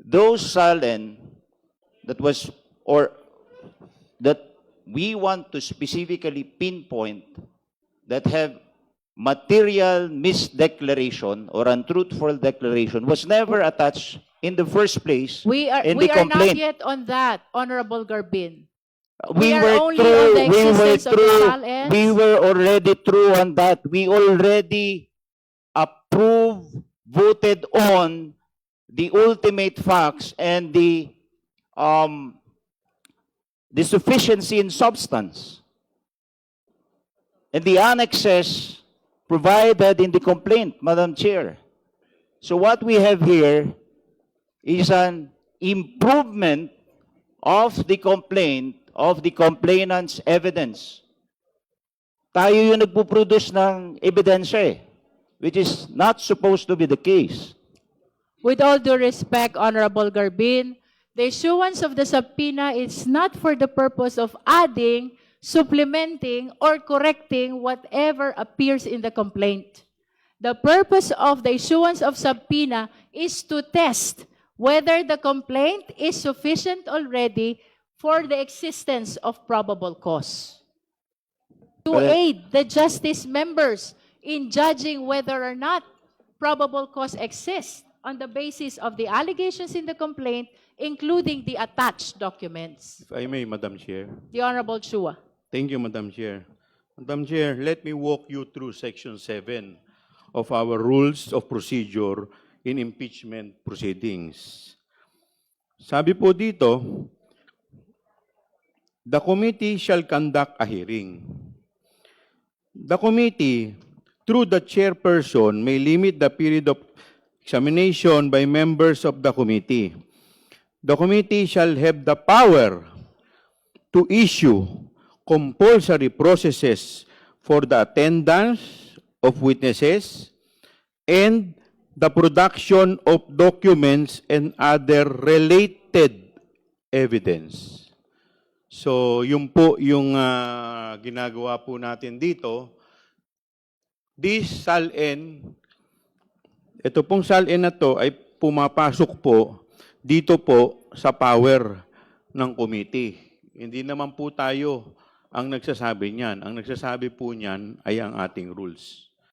those SALN that was, or that we want to specifically pinpoint that have material misdeclaration or untruthful declaration was never attached in the first place We are in the not complaint. yet on that, Honorable Garbin. We We are were only on the existence of the SALNs. we were already through on that. We already approved, voted on the ultimate facts and the sufficiency in substance. And the annexes provided in the complaint, Madam Chair. So what we have here is an improvement of the complaint, of the complainant's evidence. Tayo yung nagpo-produce ng ebidensya which is not supposed to be the case. With all due respect, Honorable Garbin, the issuance of the subpoena is not for the purpose of adding, supplementing, or correcting whatever appears in the complaint. The purpose of the issuance of subpoena is to test whether the complaint is sufficient already for the existence of probable cause. To aid the justice members in judging whether or not probable cause exists on the basis of the allegations in the complaint, including the attached documents. If I may, Madam Chair. The Honorable Chua. Thank you, Madam Chair. Madam Chair, let me walk you through Section 7 of our Rules of Procedure in Impeachment Proceedings. Sabi po dito, the committee shall conduct a hearing. The committee, through the chairperson, may limit the period of examination by members of the committee. The committee shall have the power to issue compulsory processes for the attendance of witnesses and the production of documents and other related evidence. So, yun po yung ginagawa po natin dito. This SALN, ito pong SALN na to ay pumapasok po dito po sa power ng committee. Hindi naman po tayo ang nagsasabi niyan. Ang nagsasabi po niyan ay ang ating rules.